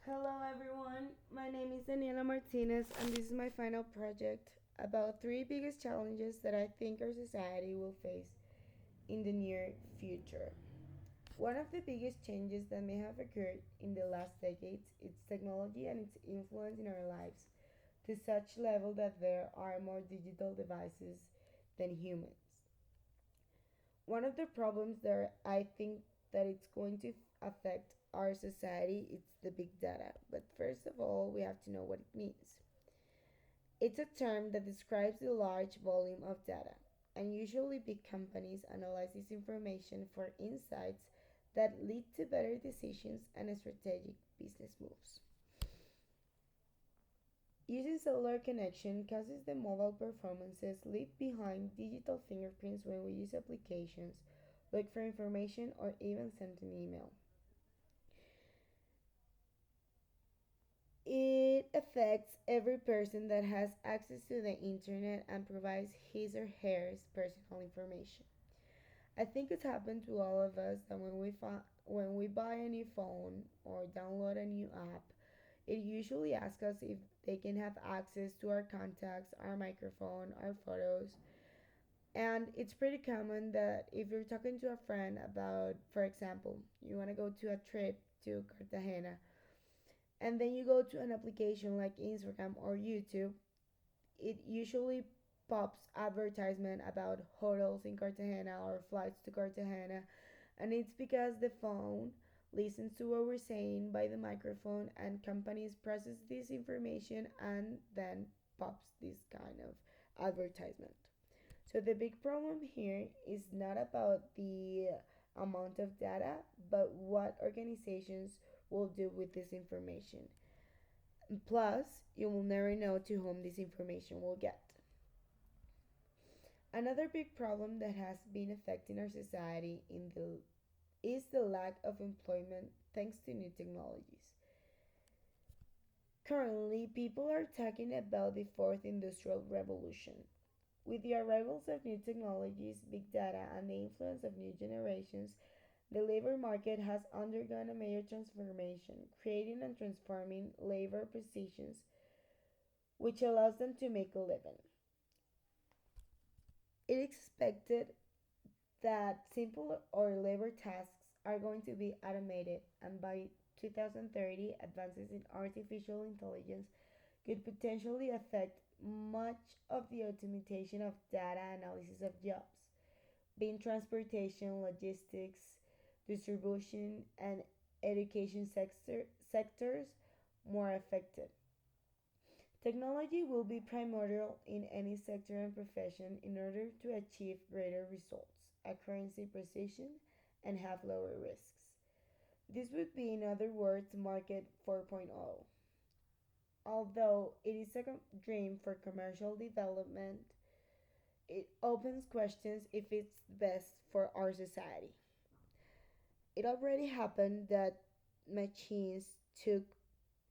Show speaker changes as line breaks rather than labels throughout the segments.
Hello everyone, my name is Daniela Martinez and this is my final project about three biggest challenges that I think our society will face in the near future. One of the biggest changes that may have occurred in the last decades is technology and its influence in our lives to such level that there are more digital devices than humans. One of the problems that I think that it's going to affect our society is the big data. But first of all, we have to know what it means. It's a term that describes the large volume of data, and usually big companies analyze this information for insights that lead to better decisions and strategic business moves. Using cellular connection causes the mobile performances leave behind digital fingerprints when we use applications, look for information, or even send an email. It affects every person that has access to the internet and provides his or her personal information. I think it's happened to all of us that when we buy a new phone or download a new app, it usually asks us if they can have access to our contacts, our microphone, our photos. And it's pretty common that if you're talking to a friend about, for example, you want to go to a trip to Cartagena, and then you go to an application like Instagram or YouTube, it usually pops advertisement about hotels in Cartagena or flights to Cartagena, and it's because the phone listens to what we're saying by the microphone and companies process this information and then pops this kind of advertisement. So the big problem here is not about the amount of data, but what organizations will do with this information. Plus, you will never know to whom this information will get. Another big problem that has been affecting our society is the lack of employment thanks to new technologies. Currently, people are talking about the fourth industrial revolution. With the arrivals of new technologies, big data, and the influence of new generations, the labor market has undergone a major transformation, creating and transforming labor positions which allows them to make a living. It is expected that simple or labor tasks are going to be automated, and by 2030, advances in artificial intelligence could potentially affect much of the automation of data analysis of jobs, being transportation, logistics, distribution, and education sectors more affected. Technology will be primordial in any sector and profession in order to achieve greater results, accuracy, precision, and have lower risks. This would be, in other words, Market 4.0. Although it is a dream for commercial development, it opens questions if it's best for our society. It already happened that machines took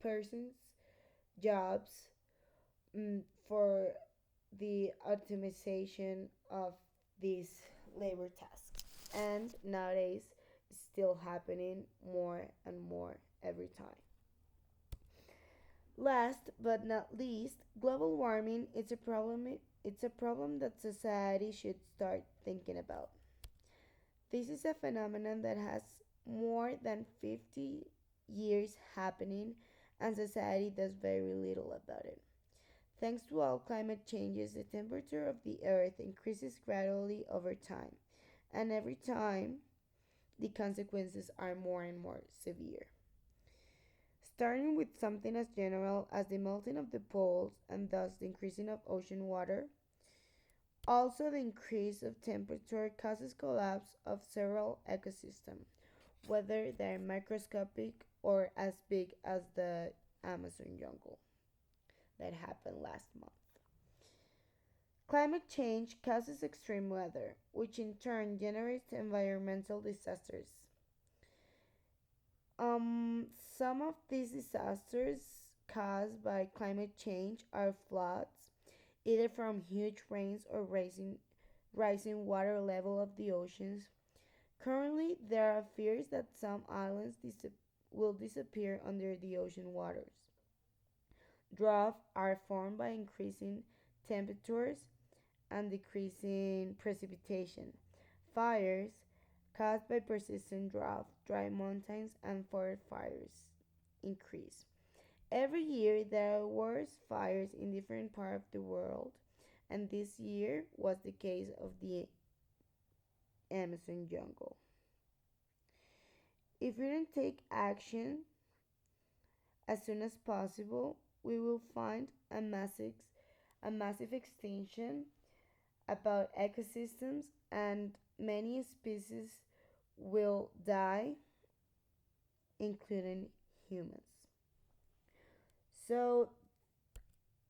persons' jobs for the optimization of these labor tasks. And nowadays, it's still happening more and more every time. Last but not least, global warming is a problem. It's a problem that society should start thinking about. This is a phenomenon that has more than 50 years happening, and society does very little about it. Thanks to all climate changes, the temperature of the earth increases gradually over time, and every time the consequences are more and more severe. Starting with something as general as the melting of the poles and thus the increasing of ocean water, also the increase of temperature causes collapse of several ecosystems, whether they're microscopic or as big as the Amazon jungle that happened last month. Climate change causes extreme weather, which in turn generates environmental disasters. Some of these disasters caused by climate change are floods, either from huge rains or rising water level of the oceans. Currently, there are fears that some islands will disappear under the ocean waters. Droughts are formed by increasing temperatures and decreasing precipitation. Fires caused by persistent drought, dry mountains, and forest fires increase. Every year there are worse fires in different parts of the world, and this year was the case of the Amazon jungle. If we don't take action as soon as possible, we will find a massive extinction about ecosystems, and many species will die, including humans. So,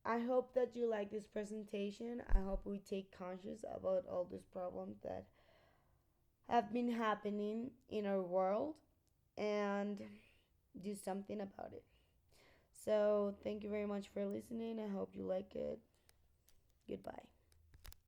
I hope that you like this presentation. I hope we take conscious about all these problems that have been happening in our world and do something about it. So, thank you very much for listening. I hope you like it. Goodbye.